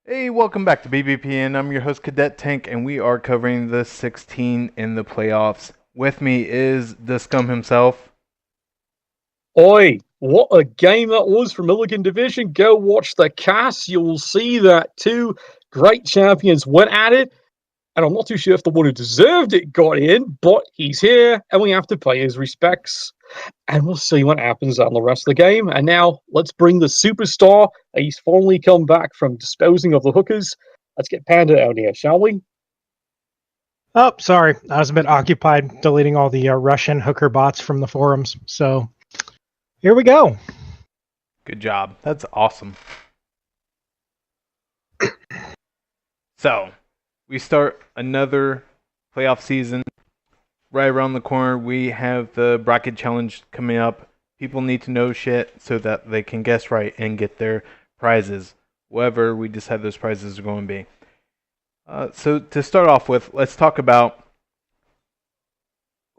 Hey, welcome back to BBPN. I'm your host, Cadet Tank, and we are covering the 16 in the playoffs. With me is the scum himself. Oi, what a game that was for Milligan Division. Go watch the cast. You will see that two great champions went at it. And I'm not too sure if the one who deserved it got in, but he's here and we have to pay his respects. And we'll see what happens on the rest of the game. And now let's bring the superstar. He's finally come back from disposing of the hookers. Let's get Panda out here, shall we? Oh, sorry. I was a bit occupied deleting all the Russian hooker bots from the forums. So here we go. Good job. That's awesome. So, we start another playoff season. Right around the corner, we have the bracket challenge coming up. People need to know shit so that they can guess right and get their prizes. Whatever we decide those prizes are going to be. So to start off with, let's talk about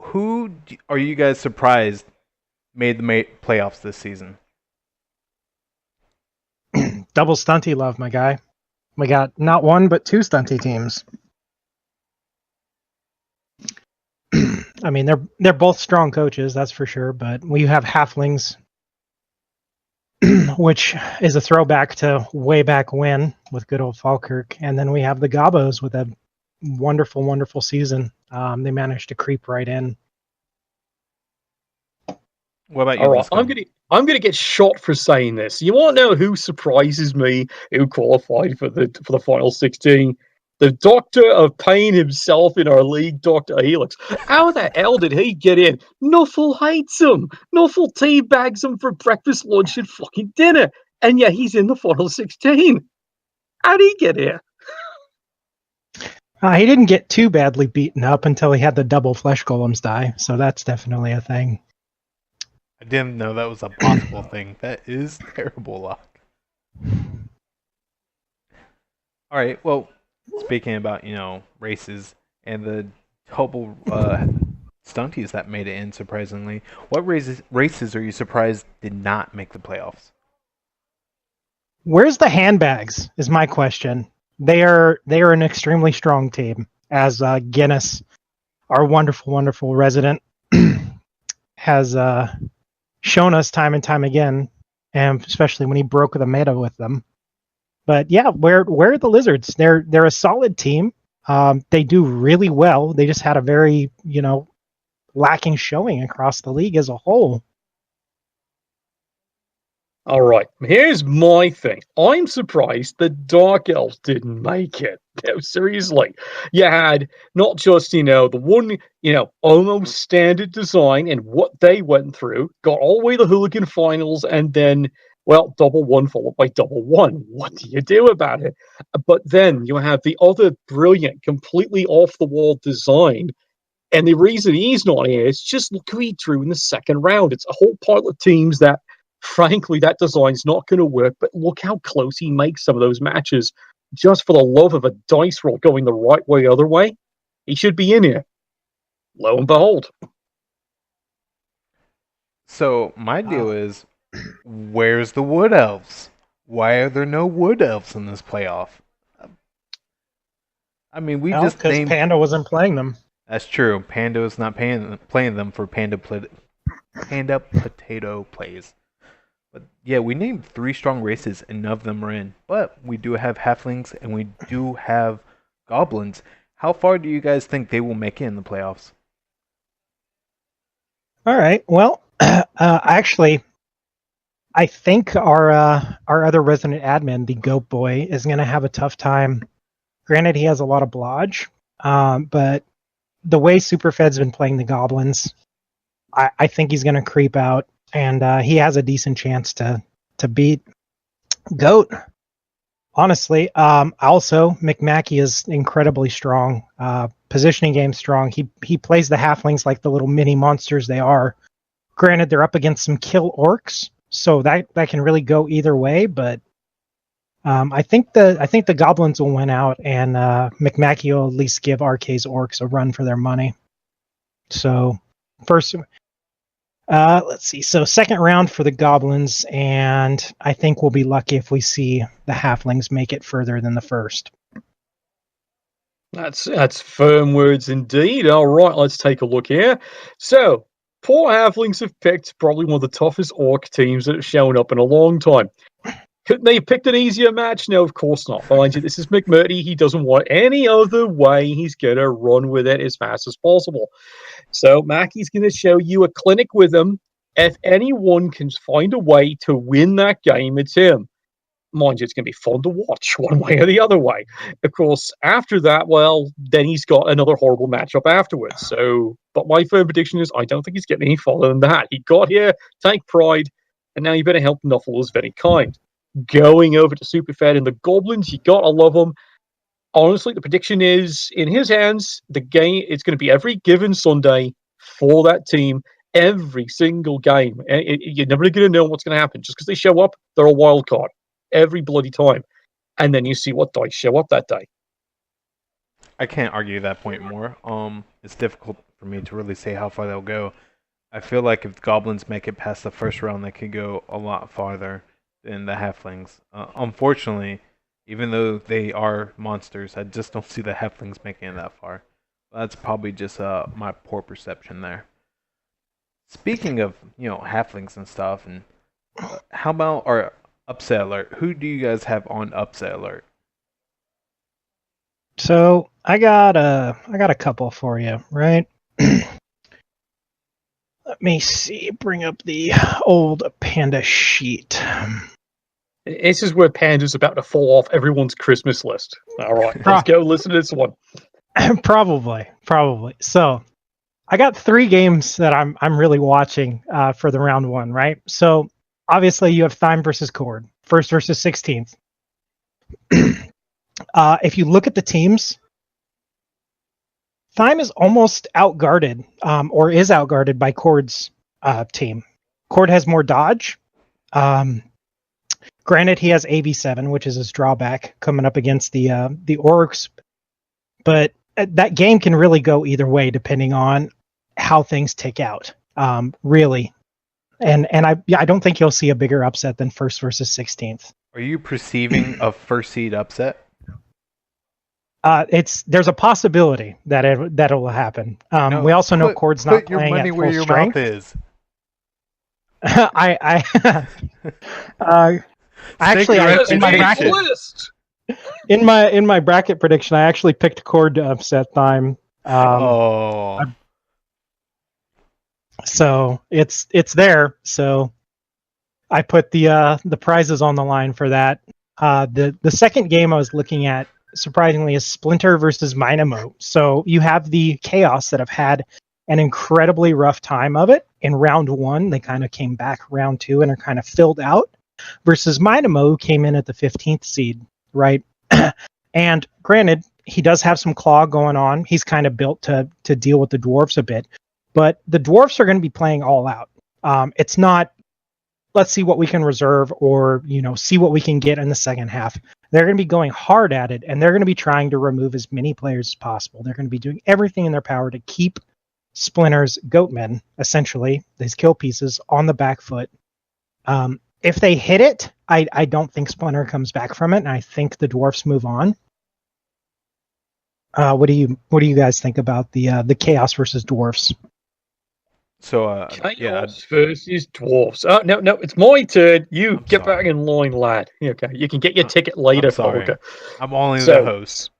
are you guys surprised made the playoffs this season? Double stunty love, my guy. We got not one, but two stunty teams. I mean, they're both strong coaches, that's for sure. But we have halflings, which is a throwback to way back when with good old Falkirk, and then we have the Gobos with a wonderful, wonderful season. They managed to creep right in. What about you? All right, I'm gonna get shot for saying this. You want to know who surprises me? Who qualified for the final 16? The Doctor of Pain himself in our league, Doctor Helix. How the hell did he get in? Nuffle hates him. Nuffle teabags him for breakfast, lunch, and fucking dinner, and yet he's in the final 16. How did he get here? He didn't get too badly beaten up until he had the double flesh golems die, so that's definitely a thing. I didn't know that was a possible thing. That is terrible luck. All right. Well, speaking about races and the double stunties that made it in, surprisingly, what races are you surprised did not make the playoffs? Where's the handbags? Is my question. They are an extremely strong team, as Guinness, our wonderful, wonderful resident, has shown us time and time again, and especially when he broke the meta with them. But yeah, where are the Lizards? They're a solid team. They do really well. They just had a very lacking showing across the league as a whole. All right, here's my thing. I'm surprised the Dark Elves didn't make it. No, seriously. You had not just, the one, almost standard design and what they went through, got all the way to the Hooligan finals, and then, well, double one followed by double one. What do you do about it? But then you have the other brilliant, completely off the wall design. And the reason he's not here is just look who he drew in the second round. It's a whole pile of teams that frankly, that design's not going to work, but look how close he makes some of those matches. Just for the love of a dice roll going the right way, other way, he should be in here. Lo and behold. So my deal is, where's the Wood Elves? Why are there no Wood Elves in this playoff? I mean, because Panda wasn't playing them. That's true. Panda is not playing them for Panda potato plays. But yeah, we named 3 strong races and none of them are in. But we do have halflings and we do have goblins. How far do you guys think they will make it in the playoffs? All right. Well, actually, I think our other resident admin, the Goat Boy, is going to have a tough time. Granted, he has a lot of blodge, but the way Superfed's been playing the goblins, I think he's going to creep out, and he has a decent chance to beat Goat. Honestly, also McMackey is incredibly strong. Positioning game strong. He plays the halflings like the little mini monsters they are. Granted, they're up against some kill orcs, so that can really go either way. But I think the goblins will win out, and McMackey will at least give RK's orcs a run for their money. So first, Let's see. So second round for the goblins, and I think we'll be lucky if we see the halflings make it further than the first. That's firm words indeed. All right, let's take a look here. So, poor halflings have picked probably one of the toughest orc teams that have shown up in a long time. Could they have picked an easier match? No, of course not. Mind you, this is McMurdy. He doesn't want any other way. He's going to run with it as fast as possible. So Mackey's going to show you a clinic with him. If anyone can find a way to win that game, it's him. Mind you, it's going to be fun to watch one way or the other way. Of course, after that, well, then he's got another horrible matchup afterwards. So, but my firm prediction is I don't think he's getting any farther than that. He got here, take pride, and now you better help Nuffle as very kind. Going over to Superfed and the Goblins, you got to love them. Honestly, the prediction is in his hands. The game it's going to be every given Sunday for that team, every single game. You're never going to know what's going to happen just because they show up. They're a wild card every bloody time, and then you see what dice show up that day. I can't argue that point more. It's difficult for me to really say how far they'll go. I feel like if the goblins make it past the first round, they could go a lot farther than the halflings. Unfortunately, even though they are monsters, I just don't see the halflings making it that far. That's probably just my poor perception there. Speaking of halflings and stuff, and how about our upset alert? Who do you guys have on upset alert? So I got a couple for you, right? Let me see. Bring up the old Panda sheet. This is where Panda's about to fall off everyone's Christmas list. All right, let's go listen to this one. Probably. So I got 3 games that I'm really watching for the round 1, right? So obviously you have Thyme versus Cord, 1st versus 16th. If you look at the teams, Thyme is almost outguarded, or is outguarded by Cord's team. Cord has more dodge. Granted, he has AV7, which is his drawback coming up against the orcs, but that game can really go either way depending on how things tick out. Really, and I don't think you'll see a bigger upset than 1st versus 16th. Are you perceiving a first seed upset? There's a possibility that it will happen. No, we also know Cord's not put your playing money at where full your strength. mouth is. In my bracket prediction, I actually picked Cord to upset Thyme. So it's there. So I put the prizes on the line for that. The second game I was looking at, surprisingly, is Splinter versus Minamo. So you have the Chaos that have had an incredibly rough time of it in round 1. They kind of came back round 2 and are kind of filled out. Versus Minamo, who came in at the 15th seed, right? And granted, he does have some claw going on. He's kind of built to deal with the dwarves a bit. But the dwarves are going to be playing all out. It's not, let's see what we can reserve or, see what we can get in the second half. They're going to be going hard at it, and they're going to be trying to remove as many players as possible. They're going to be doing everything in their power to keep Splinter's goatmen, essentially, these kill pieces, on the back foot. If they hit it, I don't think Splinter comes back from it, and I think the dwarfs move on. What do you guys think about the Chaos versus dwarfs? So Chaos versus dwarfs. Oh no, it's my turn. You get back in line, lad. Okay, you can get your ticket later. I'm sorry. Okay. I'm only the host.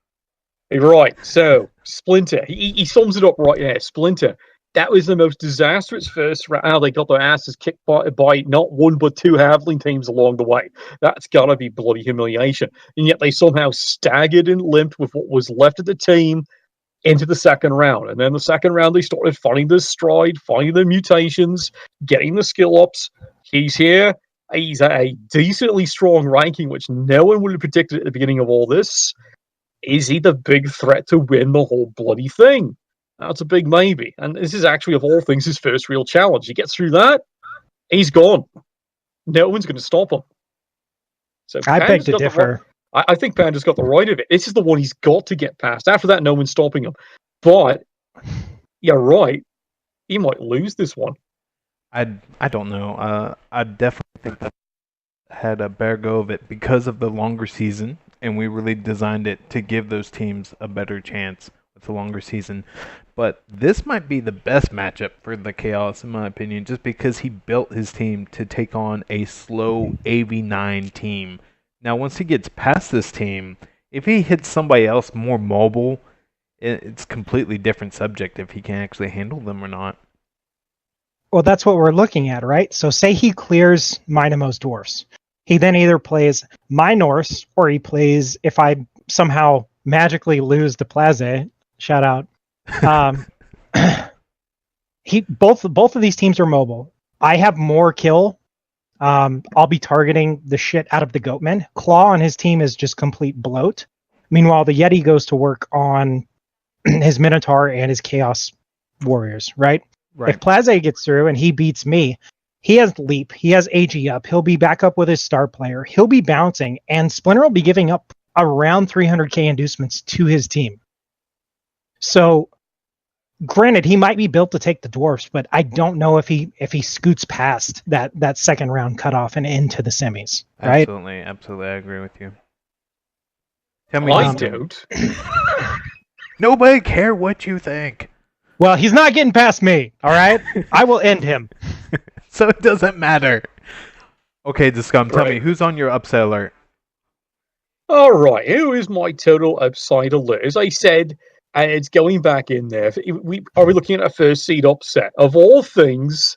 Right. So Splinter, he sums it up right there. Splinter. That was the most disastrous first round. They got their asses kicked by not one but 2 halfling teams along the way. That's gotta be bloody humiliation. And yet they somehow staggered and limped with what was left of the team into the second round. And then the second round, they started finding their stride, finding their mutations, getting the skill ups. He's here. He's at a decently strong ranking, which no one would have predicted at the beginning of all this. Is he the big threat to win the whole bloody thing? That's a big maybe. And this is actually, of all things, his first real challenge. He gets through that, he's gone. No one's going to stop him. So I beg to differ. I think Panda's got the right of it. This is the one he's got to get past. After that, no one's stopping him. But you're right. He might lose this one. I don't know. I definitely think that had a better go of it because of the longer season, and we really designed it to give those teams a better chance with the longer season. But this might be the best matchup for the Chaos, in my opinion, just because he built his team to take on a slow AV9 team. Now, once he gets past this team, if he hits somebody else more mobile, it's completely different subject if he can actually handle them or not. Well, that's what we're looking at, right? So say he clears Minamos Dwarfs. He then either plays my Norse or he plays, if I somehow magically lose the Plaza, shout out. Both of these teams are mobile. I have more kill. I'll be targeting the shit out of the Goatman. Claw on his team is just complete bloat. Meanwhile, the Yeti goes to work on his Minotaur and his Chaos Warriors, right? Right. If Plaza gets through and he beats me, he has leap, he has AG up, he'll be back up with his star player, he'll be bouncing, and Splinter will be giving up around 300k inducements to his team. So, granted, he might be built to take the dwarfs, but I don't know if he scoots past that second round cutoff and into the semis. Right? Absolutely, I agree with you. Tell me, I don't. Nobody care what you think. Well, he's not getting past me. All right, I will end him. So it doesn't matter. Okay, Discum, tell me, Right. who's on your upset alert? All right, who is my total upside alert? As I said, and it's going back in there. Are we looking at a first seed upset? Of all things,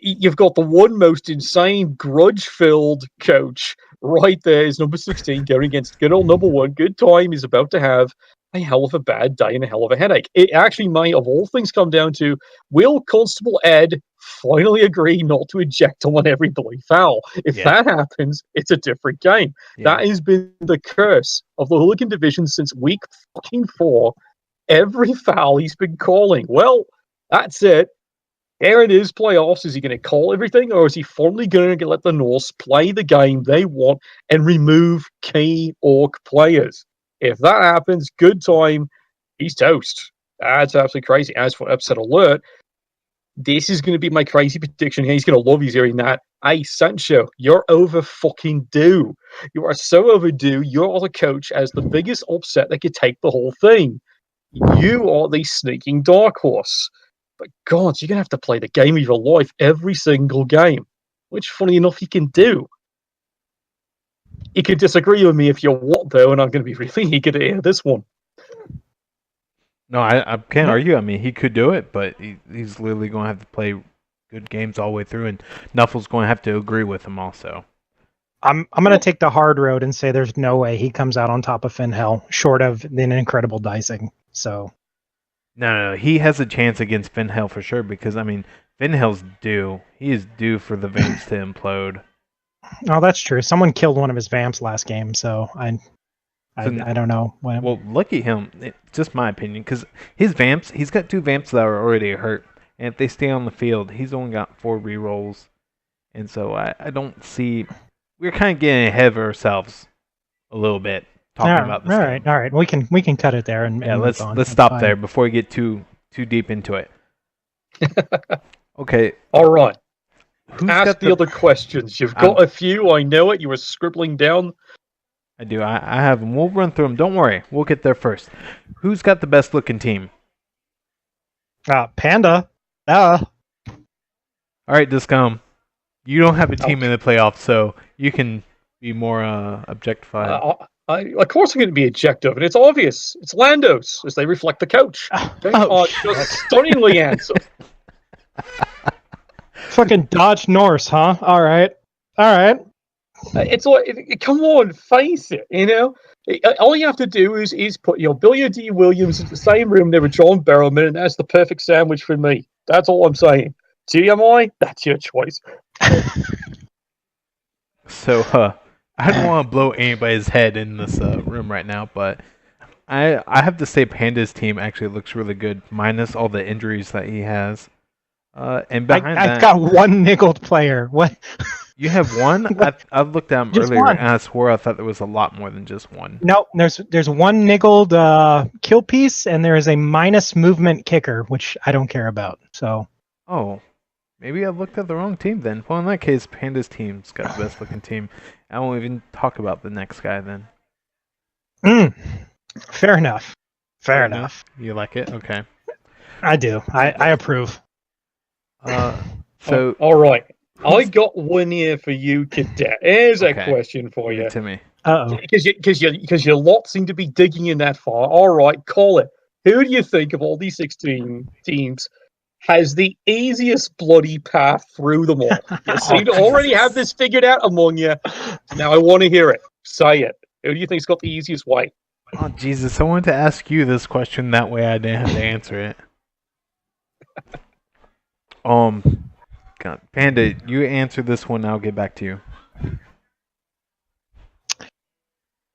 you've got the one most insane grudge-filled coach right there is number 16 going against good old number 1. Good time is about to have a hell of a bad day and a hell of a headache. It actually might, of all things, come down to, will Constable Ed finally agree not to eject him on every bloody foul? If that happens, it's a different game. Yeah. That has been the curse of the Hooligan division since week fucking 4. Every foul he's been calling. Well, that's it. There it is, playoffs. Is he going to call everything, or is he finally going to let the Norse play the game they want and remove key Orc players? If that happens, good time. He's toast. That's absolutely crazy. As for upset alert, this is going to be my crazy prediction. He's going to love you hearing that. Hey, Sancho, you're over fucking due. You are so overdue. You're the coach as the biggest upset that could take the whole thing. You are the sneaking dark horse. But God, you're going to have to play the game of your life every single game, which, funny enough, you can do. You can disagree with me if you want, though, and I'm going to be really eager to hear this one. No, I can't argue. I mean, he could do it, but he's literally going to have to play good games all the way through, and Nuffle's going to have to agree with him also. I'm going to take the hard road and say there's no way he comes out on top of Finhell, short of an incredible dicing. So, no, he has a chance against Finhell for sure because I mean, Finhell's due. He is due for the Vamps to implode. Oh, that's true. Someone killed one of his Vamps last game, so I don't know. Well, lucky him. It's just my opinion because his Vamps, he's got 2 Vamps that are already hurt, and if they stay on the field, he's only got 4 rerolls, and so I don't see. We're kind of getting ahead of ourselves a little bit talking about this. All right. We can cut it there and let's move on. let's stop there before we get too deep into it. Okay. All right. Ask the other questions. You've got a few. I know it. You were scribbling down. I do. I have them. We'll run through them. Don't worry. We'll get there first. Who's got the best looking team? Panda. All right, Discom. You don't have a team in the playoffs, so you can be more objectified. Of course I'm going to be objective, and it's obvious. It's Lando's, as they reflect the coach. They are just stunningly handsome. Fucking Dodge Norse, huh? All right. It's like, come on, face it. You know, all you have to do is put Billy D. Williams in the same room there with John Barrowman, and that's the perfect sandwich for me. That's all I'm saying. TMI, that's your choice. So, I don't want to blow anybody's head in this room right now, but I have to say Panda's team actually looks really good, minus all the injuries that he has. And behind that, I've got one nickeled player. What? You have one? I've looked at him Just earlier, one. and I swore I thought there was a lot more than just one. No, there's one nickeled kill piece, and there is a minus movement kicker, which I don't care about. So. Oh. Maybe I looked at the wrong team then. Well, in that case, Panda's team's got the best looking team. I won't even talk about the next guy then. Fair enough. Fair enough. You like it? Okay. I do. I approve. So all right. I got one here for you, Cadet. Here's a question for give you. it to me. Because your lot seem to be digging in that far. All right, call it. Who do you think of all these 16 teams has the easiest bloody path through them all? You seem to already have this figured out among you. Now I want to hear it. Say it. Who do you think's got the easiest way? Oh Jesus! I wanted to ask you this question. That way, I didn't have to answer it. God, Panda, you answer this one. I'll get back to you.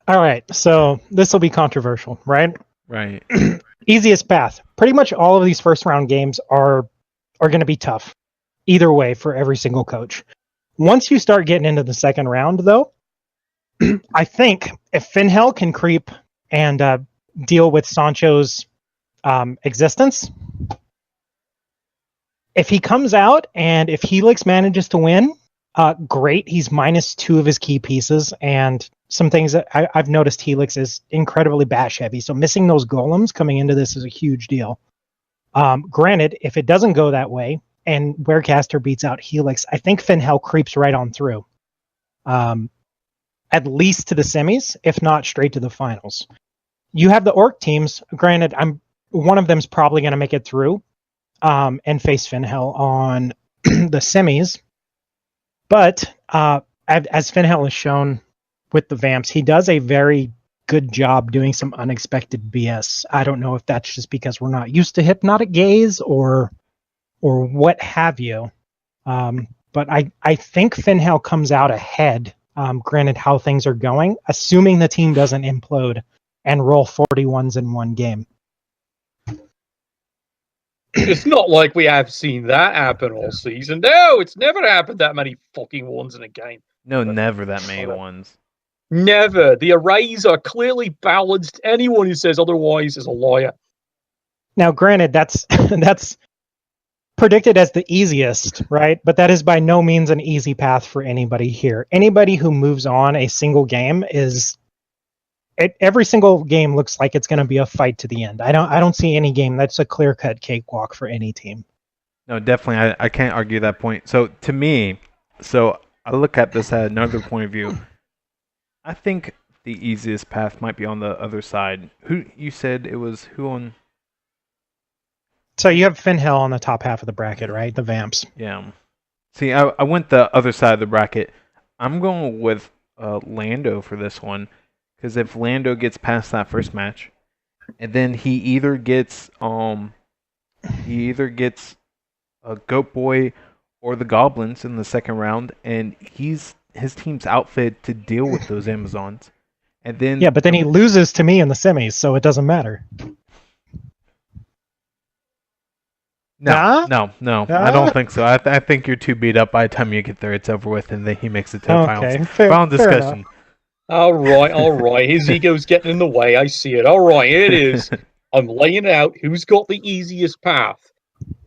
All right, so this will be controversial, right? Right. Easiest path. Pretty much all of these first round games are going to be tough, either way for every single coach. Once you start getting into the second round, though, I think if Finhell can creep and deal with Sancho's existence, if he comes out and if Helix manages to win, great. He's -2 of his key pieces, and some things that I've noticed Helix is incredibly bash heavy. So missing those golems coming into this is a huge deal. Granted, if it doesn't go that way and Werecaster beats out Helix, I think Finhell creeps right on through. At least to the semis, if not straight to the finals. You have the Orc teams. Granted, one of them's probably going to make it through and face Finhell on the semis. But as Finhell has shown with the Vamps, he does a very good job doing some unexpected BS. I don't know if that's just because we're not used to hypnotic gaze or what have you. But I think Finhell comes out ahead, granted how things are going, assuming the team doesn't implode and roll 41s in one game. It's not like we have seen that happen all season. No, it's never happened that many fucking ones in a game. No, never that many ones. Never. The arrays are clearly balanced. Anyone who says otherwise is a liar. Now, granted, that's predicted as the easiest, right? But that is by no means an easy path for anybody here. Anybody who moves on a single game every single game looks like it's going to be a fight to the end. I don't see any game that's a clear-cut cakewalk for any team. No, definitely. I can't argue that point. So to me, I look at this at another point of view. I think the easiest path might be on the other side. Who you said it was? Who on? So you have Finhell on the top half of the bracket, right? The Vamps. Yeah. See, I went the other side of the bracket. I'm going with Lando for this one. Because if Lando gets past that first match, and then he either gets a Goat Boy or the Goblins in the second round, and his team's outfit to deal with those Amazons, and then but then he loses to me in the semis, so it doesn't matter. No, I don't think so. I think you're too beat up by the time you get there. It's over with, and then he makes it to the finals. Final discussion. All right. His ego's getting in the way. I see it. All right, here it is. I'm laying out who's got the easiest path.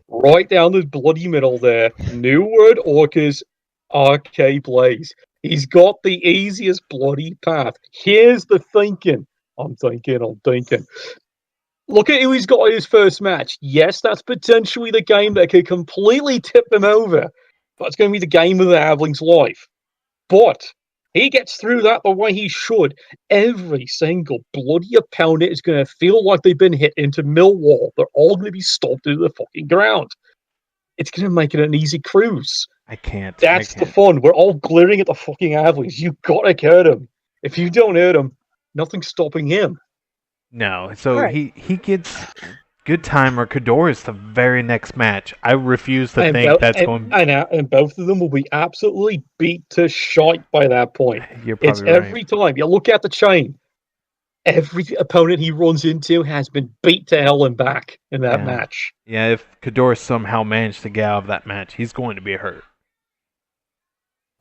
Right down the bloody middle there. New Word Orcas, RK Blaze. He's got the easiest bloody path. Here's the thinking. I'm thinking. Look at who he's got in his first match. Yes, that's potentially the game that could completely tip him over. That's going to be the game of the Halfling's life. But he gets through that the way he should. Every single bloody opponent is going to feel like they've been hit into Millwall. They're all going to be stomped into the fucking ground. It's going to make it an easy cruise. I can't. That's the fun. We're all glaring at the fucking Halflings. You've got to hurt him. If you don't hurt him, nothing's stopping him. No, so he gets Good Time or Cadorus the very next match. I refuse to think that's going. And both of them will be absolutely beat to shite by that point. You're probably it's every time you look at the chain. Every opponent he runs into has been beat to hell and back in that match. Yeah, if Cadorus somehow managed to get out of that match, he's going to be hurt.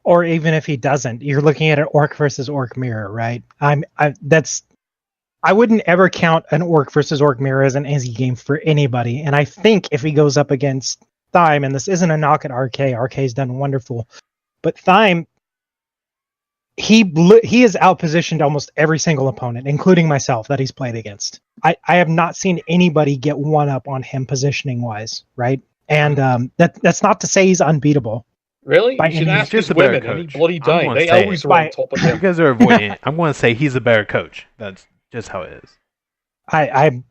Or even if he doesn't, you're looking at an Orc versus Orc mirror, right? I wouldn't ever count an Orc versus Orc mirror as an easy game for anybody. And I think if he goes up against Thyme, and this isn't a knock at RK. RK's done wonderful, but Thyme, he has outpositioned almost every single opponent, including myself, that he's played against. I have not seen anybody get one up on him positioning wise, right? And that's not to say he's unbeatable. Really? By You should any- ask He's just his a better women any coach. bloody I'm day. gonna They say always it. run top of You him. guys are avoiding it. I'm going to say he's a better coach. That's just how it is. I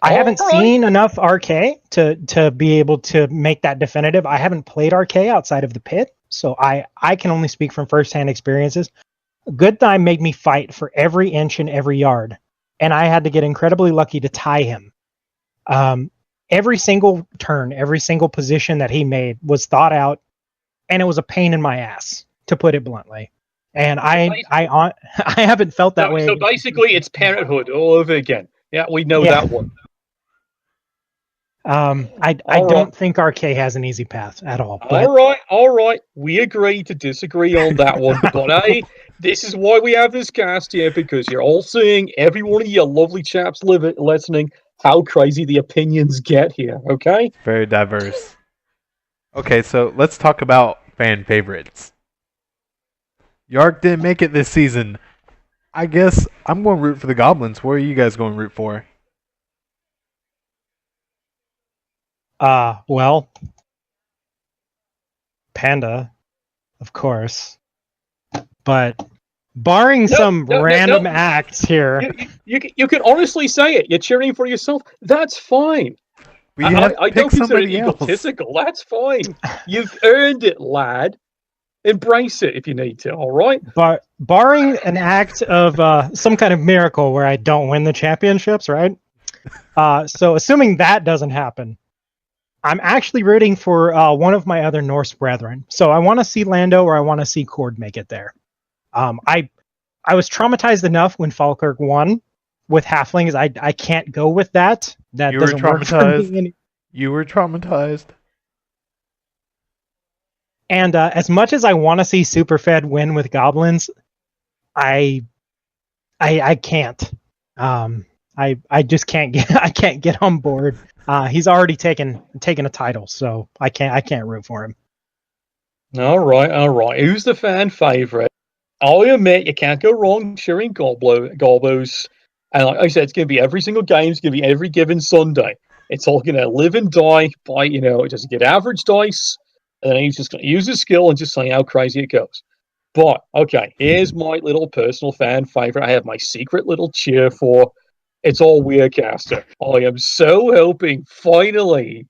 haven't Alright. seen enough RK to be able to make that definitive. I haven't played RK outside of the pit, so I can only speak from firsthand experiences. Good Time made me fight for every inch and every yard, and I had to get incredibly lucky to tie him. Every single turn, every single position that he made was thought out, and it was a pain in my ass, to put it bluntly. And I haven't felt that way. So basically, it's parenthood all over again. Yeah, we know Yeah. that one. I don't think RK has an easy path at all. But All right. We agree to disagree on that one. But hey, this is why we have this cast here, because you're all seeing, every one of you lovely chaps listening, how crazy the opinions get here, okay? Very diverse. Okay, so let's talk about fan favorites. Yark didn't make it this season. I guess I'm going to root for the Goblins. What are you guys going to root for? well, Panda, of course. But barring some random acts here, You can honestly say it. You're cheering for yourself. That's fine. But you have to I pick don't consider it somebody else. egotistical. That's fine. You've earned it, lad. Embrace it if you need to, all right? but barring an act of some kind of miracle where I don't win the championships, right? So assuming that doesn't happen, I'm actually rooting for one of my other Norse brethren. So I want to see Lando or I want to see Cord make it there. I was traumatized enough when Falkirk won with halflings. I can't go with that. That You were doesn't work for traumatized. me. You were traumatized. And as much as I want to see Superfed win with goblins, I can't. I just can't get on board. He's already taken a title, so I can't root for him. All right. Who's the fan favorite? I'll admit you can't go wrong cheering Gobbos. And like I said, it's going to be every single game. It's going to be every given Sunday. It's all going to live and die by, just get average dice. And then he's just going to use his skill and just see how crazy it goes. But, okay, here's my little personal fan favorite. I have my secret little cheer for. It's all Weirdcaster. I am so hoping, finally,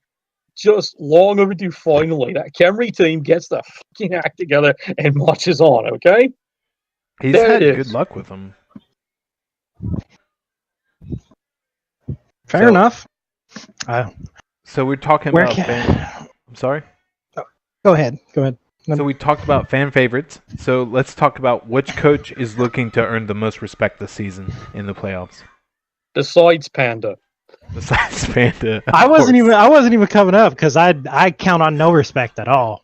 just long overdue, finally, that Kemri team gets the fucking act together and marches on, okay? He's There had it good is. luck with them. Fair enough. So we're talking Where about can- I'm sorry? Go ahead. So we talked about fan favorites. So let's talk about which coach is looking to earn the most respect this season in the playoffs. Besides Panda. Besides Panda. I wasn't even coming up because I count on no respect at all.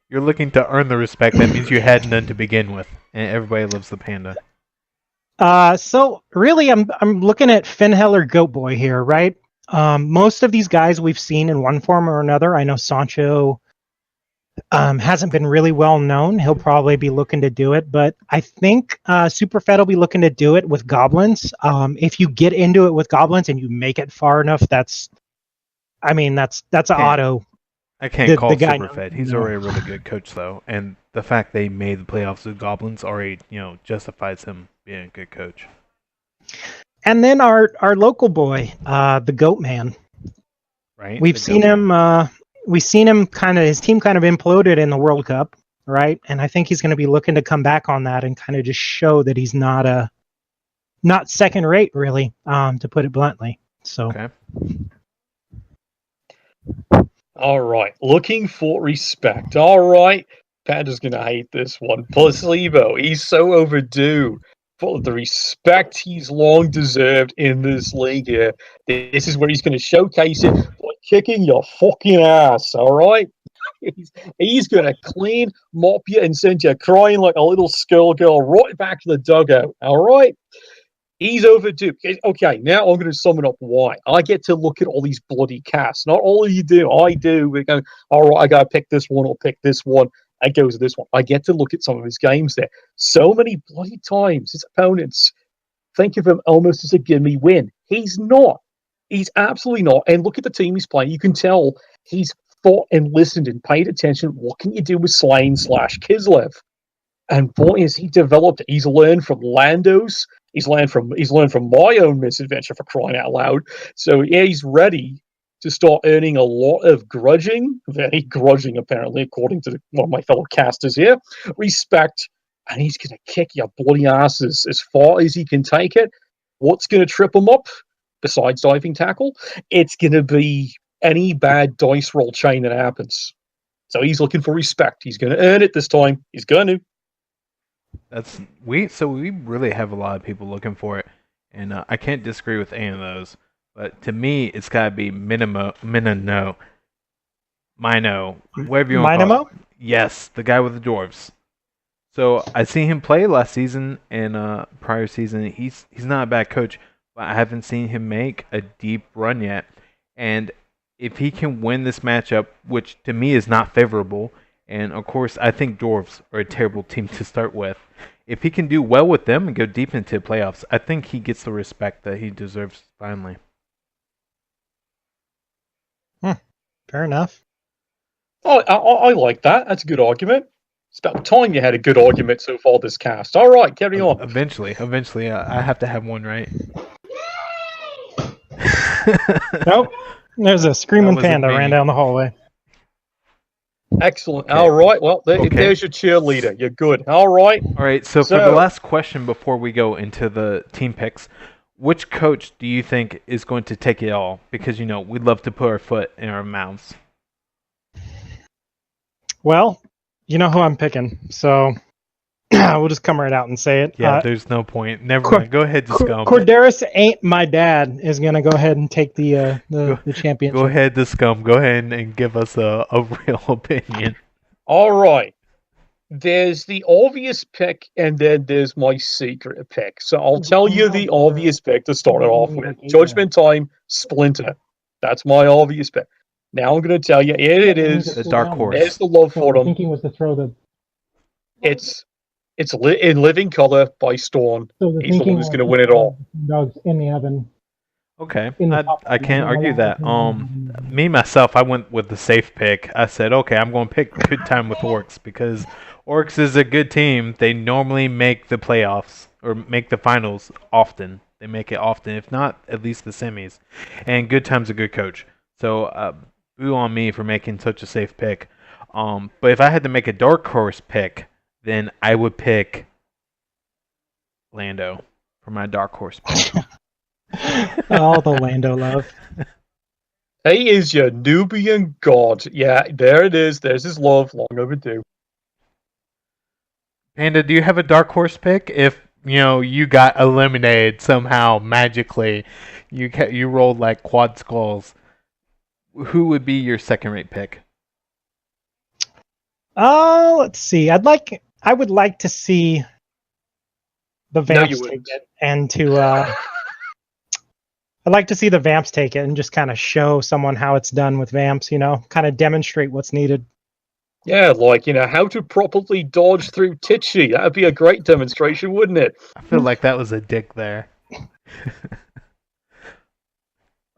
You're looking to earn the respect. That means you had none to begin with, and everybody loves the Panda. So really, I'm looking at Finheller Goat Boy here, right? Most of these guys we've seen in one form or another. I know Sancho hasn't been really well known. He'll probably be looking to do it, but I think Superfed will be looking to do it with goblins. If you get into it with goblins and you make it far enough, that's an auto. I can't call the guy Superfed. He's already a really good coach, though, and the fact they made the playoffs with goblins already, justifies him being a good coach. And then our local boy, the Goat Man. Right? We've seen him. We've seen him his team kind of imploded in the World Cup, right? And I think he's going to be looking to come back on that and kind of just show that he's not second rate, really, to put it bluntly. So. Okay. All right. Looking for respect. All right. Panda's going to hate this one. Placebo. He's so overdue for the respect he's long deserved in this league here. This is where he's going to showcase it by kicking your fucking ass. All right. He's going to clean, mop you, and send you crying like a little schoolgirl right back to the dugout. All right. He's overdue. Okay, now I'm going to sum it up why. I get to look at all these bloody casts. Not all of you do. I do. We go, all right, I got to pick this one or pick this one. I go to this one. I get to look at some of his games there. So many bloody times his opponents think of him almost as a gimme win. He's not. He's absolutely not. And look at the team he's playing. You can tell he's thought and listened and paid attention. What can you do with Slane/Kislev? And boy, has he developed. He's learned from Lando's. He's learned from my own misadventure, for crying out loud. So yeah, he's ready to start earning a lot of grudging, very grudging apparently, according to one of my fellow casters here, respect, and he's gonna kick your bloody asses as far as he can take it. What's gonna trip him up, besides diving tackle? It's gonna be any bad dice roll chain that happens. So he's looking for respect. He's gonna earn it this time. He's gonna. So we really have a lot of people looking for it, and I can't disagree with any of those. But to me, it's got to be Mino, whatever you want to call it. Yes, the guy with the dwarves. So I seen him play last season and prior season. He's not a bad coach, but I haven't seen him make a deep run yet. And if he can win this matchup, which to me is not favorable, and of course I think dwarves are a terrible team to start with. If he can do well with them and go deep into the playoffs, I think he gets the respect that he deserves finally. Fair enough. Oh, I like that. That's a good argument. It's about time you had a good argument so far this cast. All right, carry on. Eventually, I have to have one right. Nope. There's a screaming panda ran down the hallway. Excellent. Okay. All right. Well, there's your cheerleader. You're good. All right. All right. So for the last question before we go into the team picks, which coach do you think is going to take it all? Because, we'd love to put our foot in our mouths. Well, you know who I'm picking, so we'll just come right out and say it. Yeah, there's no point. Never mind. Go ahead, Scum. Corderis ain't my dad is going to go ahead and take the championship. Go ahead, Scum. Go ahead and give us a real opinion. All right. There's the obvious pick, and then there's my secret pick. So I'll tell you the obvious pick to start it off with. Judgment Time, Splinter. That's my obvious pick. Now I'm going to tell you, it is the dark horse. It's the love for them. Thinking was to throw the. It's in living color by Storm. So he's the one who's going to win it all. Dogs in the oven. Okay, I can't argue that. Me myself, I went with the safe pick. I said, okay, I'm going to pick Good Time with Orcs because Orcs is a good team. They normally make the playoffs or make the finals often. They make it often, if not at least the semis. And Good Time's a good coach. So boo on me for making such a safe pick. But if I had to make a dark horse pick, then I would pick Lando for my dark horse pick. All the Lando love. He is your Nubian god. Yeah, there it is. There's his love, long overdue. Panda, do you have a dark horse pick? If you got eliminated somehow magically, you rolled like quad skulls. Who would be your second-rate pick? Let's see. I would like to see the Vamps take it, and I'd like to see the Vamps take it and just kind of show someone how it's done with Vamps. Kind of demonstrate what's needed. Yeah, like how to properly dodge through Titchy. That'd be a great demonstration, wouldn't it? I feel like that was a dick there.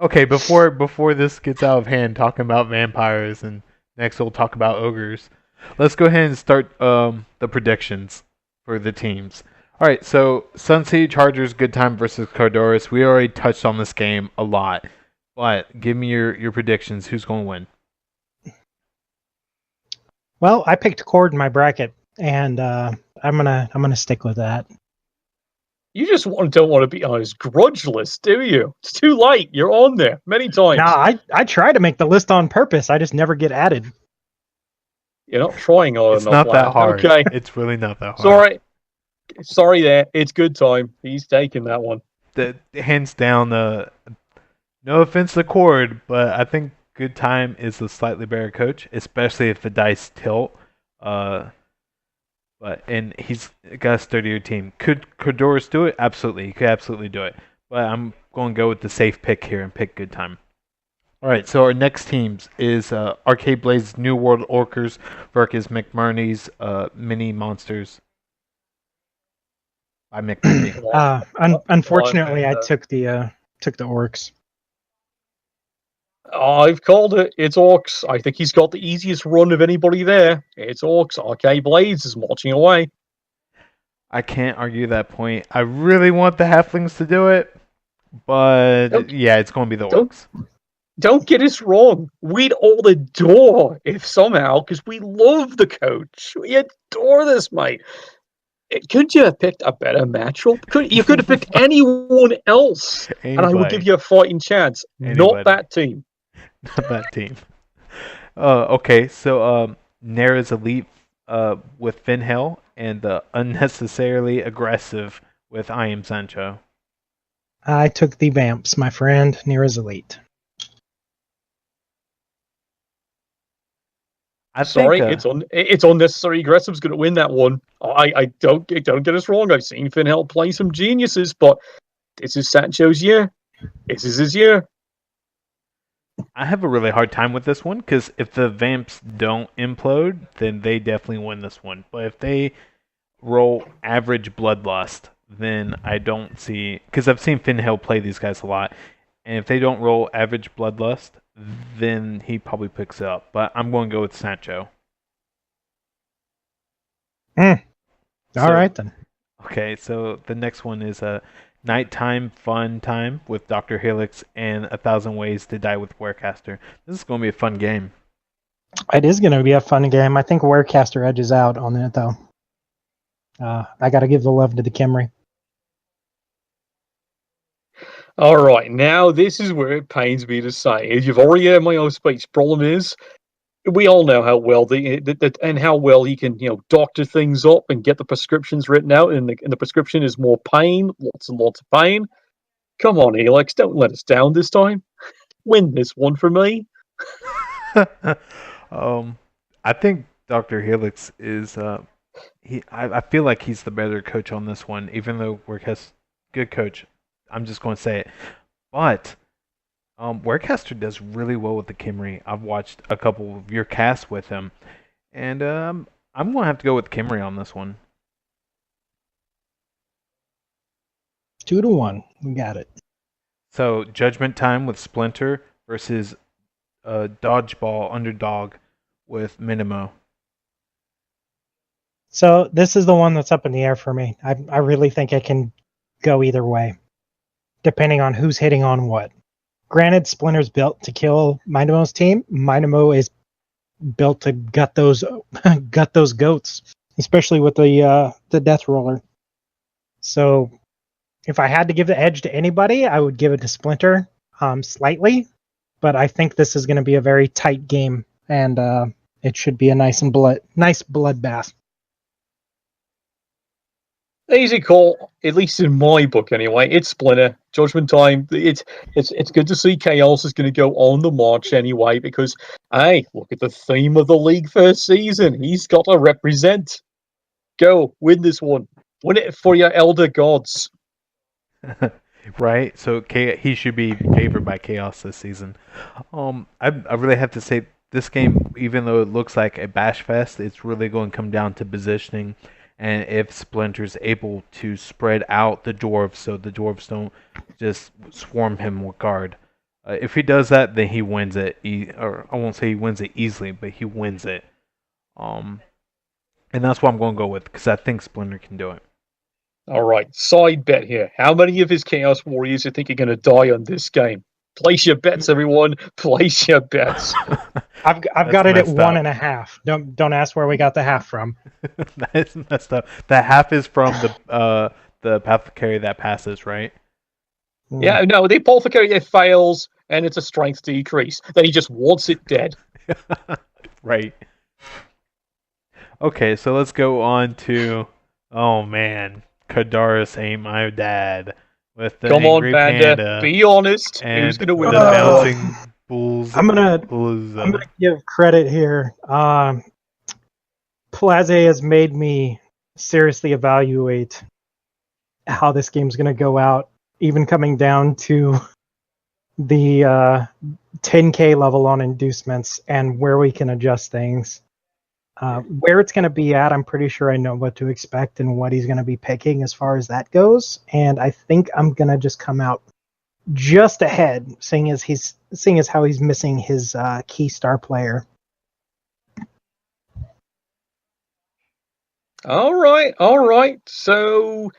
Okay, before this gets out of hand, talking about vampires, and next we'll talk about ogres. Let's go ahead and start the predictions for the teams. All right, so Sun City Chargers, Good Time versus Cardoris. We already touched on this game a lot, but give me your predictions. Who's going to win? Well, I picked Cord in my bracket, and I'm gonna stick with that. You just don't want to be on his grudge list, do you? It's too late. You're on there many times. No, I try to make the list on purpose. I just never get added. You're not trying hard enough. It's not that hard. Okay. It's really not that hard. Sorry there. It's Good Time. He's taking that one. Hands down, no offense to Cord, but I think Good Time is a slightly better coach, especially if the dice tilt. But and he's got a sturdier team. Could Doris do it? Absolutely, he could absolutely do it. But I'm going to go with the safe pick here and pick Good Time. All right, so our next teams is Arcade Blaze New World Orcers versus McMurney's Mini Monsters by McMurney. Unfortunately, I took the orcs. I've called it. It's Orcs. I think he's got the easiest run of anybody there. It's Orcs. Arcade Blades is marching away. I can't argue that point. I really want the Halflings to do it, but yeah, it's going to be the Orcs. Don't get us wrong. We'd all adore if somehow, because we love the coach. We adore this, mate. Could you have picked a better matchup? You could have picked anyone else, and I would give you a fighting chance. Not that team. Not that team. Okay, so Nara's Elite with Finhell and the unnecessarily aggressive with I Am Sancho. I took the Vamps, my friend. Nera's Elite. It's unnecessary aggressive's going to win that one. I don't get us wrong. I've seen Finhell play some geniuses, but this is Sancho's year. This is his year. I have a really hard time with this one because if the Vamps don't implode, then they definitely win this one. But if they roll average Bloodlust, then I don't see, because I've seen Finhell play these guys a lot, and if they don't roll average Bloodlust, then he probably picks it up. But I'm going to go with Sancho. All right, then. Okay, so the next one is a Nighttime Fun Time with Dr. Helix and 1,000 Ways to Die with Warecaster. This is going to be a fun game. It is going to be a fun game. I think Warecaster edges out on it, though. I got to give the love to the Khemri. All right, now this is where it pains me to say. As you've already heard my own speech, problem is, we all know how well and how well he can, doctor things up and get the prescriptions written out, and the prescription is more pain, lots and lots of pain. Come on, Helix, don't let us down this time. Win this one for me. I think Dr. Helix is I feel like he's the better coach on this one, even though Work has good coach. I'm just going to say it. But Warecaster does really well with the Khemri. I've watched a couple of your casts with him, and I'm going to have to go with Khemri on this one. 2-1. We got it. So Judgment Time with Splinter versus Dodgeball Underdog with Minimo. So this is the one that's up in the air for me. I really think it can go either way, depending on who's hitting on what. Granted, Splinter's built to kill Minimo's team. Minimo is built to gut those goats, especially with the Death Roller. So if I had to give the edge to anybody, I would give it to Splinter slightly. But I think this is going to be a very tight game, and it should be a nice bloodbath. Easy call, at least in my book anyway. It's Splinter. Judgment Time. It's good to see Chaos is going to go on the march anyway, because, hey, look at the theme of the league first season. He's got to represent. Go, win this one. Win it for your elder gods. Right? So he should be favored by Chaos this season. I really have to say, this game, even though it looks like a bash fest, it's really going to come down to positioning. And if Splinter's able to spread out the dwarves so the dwarves don't just swarm him with guard. If he does that, then he wins it. Or I won't say he wins it easily, but he wins it. And that's what I'm going to go with, because I think Splinter can do it. All right, side bet here. How many of his Chaos Warriors do you think are going to die on this game? Place your bets, everyone. Place your bets. I've got it at 1.5. Don't ask where we got the half from. That is messed up. The half is from the Apothecary that passes, right? Yeah, no, the Apothecary fails, and it's a strength decrease. Then he just wants it dead. Right. Okay, so let's go on to, oh man, Kadaris Ain't My Dad. With the Come on, Panda. be honest. Who's going to win the bouncing bulls? I'm gonna give credit here. Plaze has made me seriously evaluate how this game's going to go out, even coming down to the 10K level on inducements and where we can adjust things. Where it's going to be at, I'm pretty sure I know what to expect and what he's going to be picking as far as that goes. And I think I'm going to just come out just ahead, seeing as how he's missing his key star player. All right. So,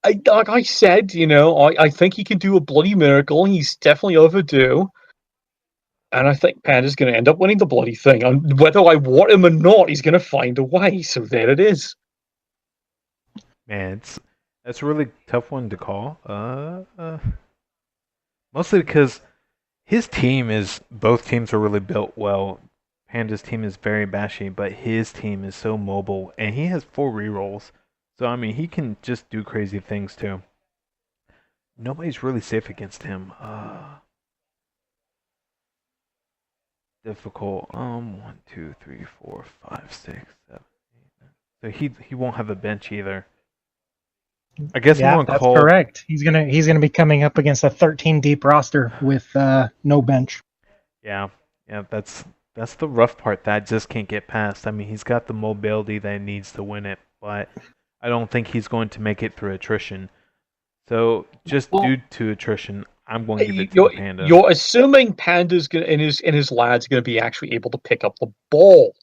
like I said, I think he can do a bloody miracle. He's definitely overdue. And I think Panda's going to end up winning the bloody thing. And whether I want him or not, he's going to find a way. So there it is. Man, that's a really tough one to call. Mostly because both teams are really built well. Panda's team is very bashy, but his team is so mobile, and he has 4 rerolls. So, I mean, he can just do crazy things, too. Nobody's really safe against him. Difficult. 1, 2, 3, 4, 5, 6, 7, 8, 9. So he won't have a bench either. I guess I'm gonna call. Correct. He's gonna be coming up against a 13 deep roster with no bench. Yeah. That's the rough part that I just can't get past. I mean, he's got the mobility that he needs to win it, but I don't think he's going to make it through attrition. So just due to attrition, I'm going to give it to Panda. You're assuming Panda's gonna and his lad's gonna be actually able to pick up the ball.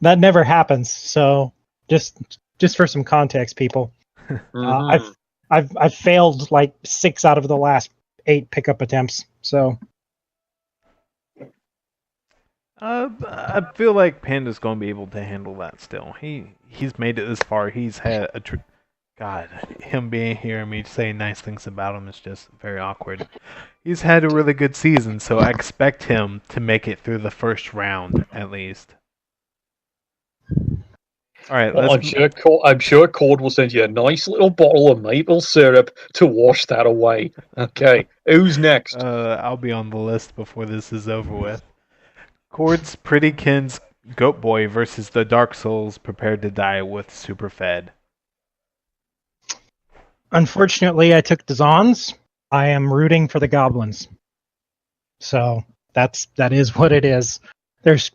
That never happens. So just for some context, people, I've failed like 6 out of the last 8 pickup attempts. So I feel like Panda's going to be able to handle that still. He's made it this far. He's had God, him being here and me saying nice things about him is just very awkward. He's had a really good season, so I expect him to make it through the first round at least. All right, well, I'm sure Cord will send you a nice little bottle of maple syrup to wash that away. Okay, who's next? I'll be on the list before this is over with. Cord's Prettykin's Goat Boy versus the Dark Souls Prepared to Die with Superfed. Unfortunately, I took the Zons. I am rooting for the Goblins. So that is what it is. There's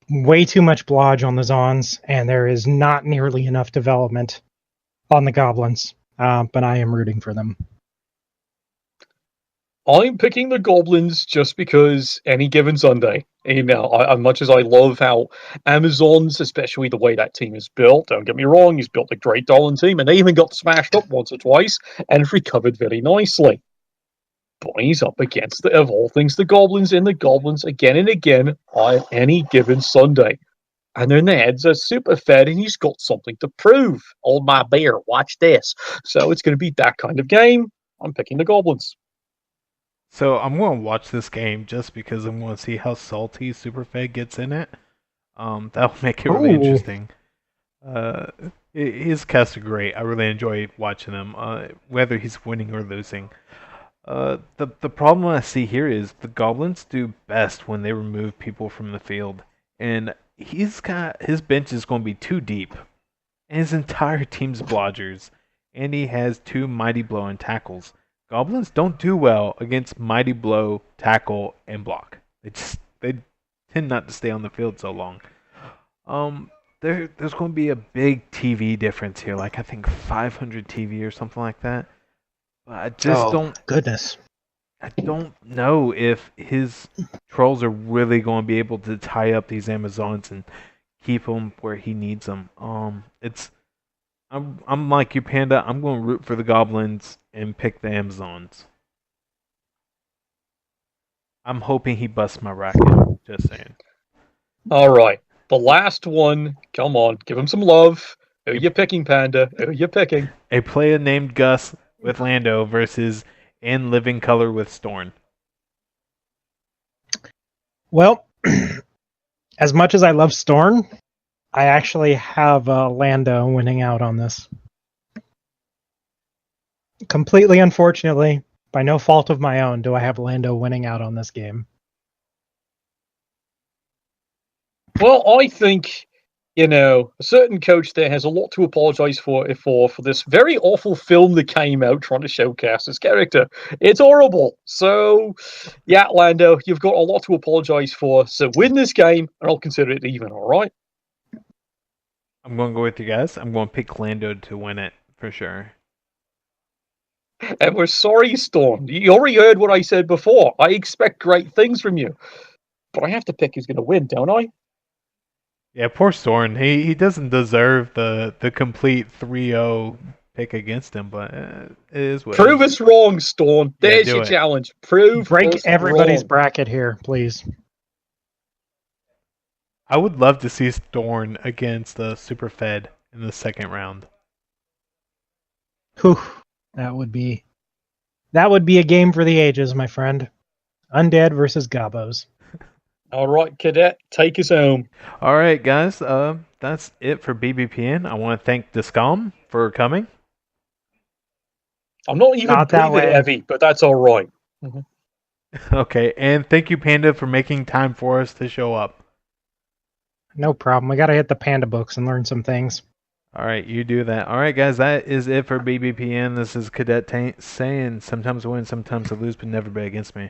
way too much blodge on the Zons, and there is not nearly enough development on the Goblins. But I am rooting for them. I'm picking the Goblins just because any given Sunday. As much as I love how Amazons, especially the way that team is built, don't get me wrong, he's built a great Dolan team, and they even got smashed up once or twice and recovered very nicely. But he's up against, of all things, the Goblins, and the Goblins again and again on any given Sunday. And their heads are super fed, and he's got something to prove. Hold my beer, watch this. So it's going to be that kind of game. I'm picking the Goblins. So I'm going to watch this game just because I'm going to see how salty Superfed gets in it. That'll make it really interesting. His casts are great. I really enjoy watching him, whether he's winning or losing. The problem I see here is the Goblins do best when they remove people from the field, and his bench is going to be too deep, and his entire team's blodgers, and he has 2 Mighty Blow and tackles. Goblins don't do well against Mighty Blow, tackle, and block. They tend not to stay on the field so long. There's going to be a big TV difference here, like I think 500 TV or something like that. But I just Goodness. I don't know if his trolls are really going to be able to tie up these Amazons and keep them where he needs them. I'm like you, Panda. I'm going to root for the Goblins and pick the Amazons. I'm hoping he busts my racket. Just saying. All right. The last one. Come on. Give him some love. Who you picking, Panda? Who you picking? A player named Gus with Lando versus In Living Color with Storn. Well, as much as I love Storn, I actually have Lando winning out on this. Completely unfortunately, by no fault of my own, do I have Lando winning out on this game. Well, I think, a certain coach there has a lot to apologize for this very awful film that came out trying to showcase his character. It's horrible. So, yeah, Lando, you've got a lot to apologize for. So win this game, and I'll consider it even. All right. I'm going to go with you guys. I'm going to pick Lando to win it for sure. And we're sorry, Storm. You already heard what I said before. I expect great things from you, but I have to pick who's going to win, don't I? Yeah, poor Soren. He doesn't deserve the complete 3-0 pick against him, but it is what Prove it is. us wrong, Storm. Yeah, There's do your it. challenge. Prove Break us everybody's wrong. bracket here, please. I would love to see Storm against the Superfed in the second round. Whew, that would be a game for the ages, my friend. Undead versus Gobos. All right, Cadet, take us home. All right, guys. That's it for BBPN. I want to thank Discom for coming. I'm not even Not that breathing way. heavy, but that's all right. Okay, and thank you, Panda, for making time for us to show up. No problem. I gotta hit the Panda books and learn some things. All right, you do that. All right, guys, that is it for BBPN. This is Cadet saying sometimes I win, sometimes I lose, but never bet against me.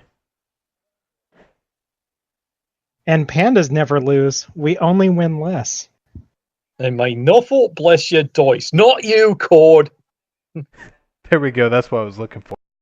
And pandas never lose. We only win less. And may Nuffle bless your dice, not you, Cord. There we go. That's what I was looking for.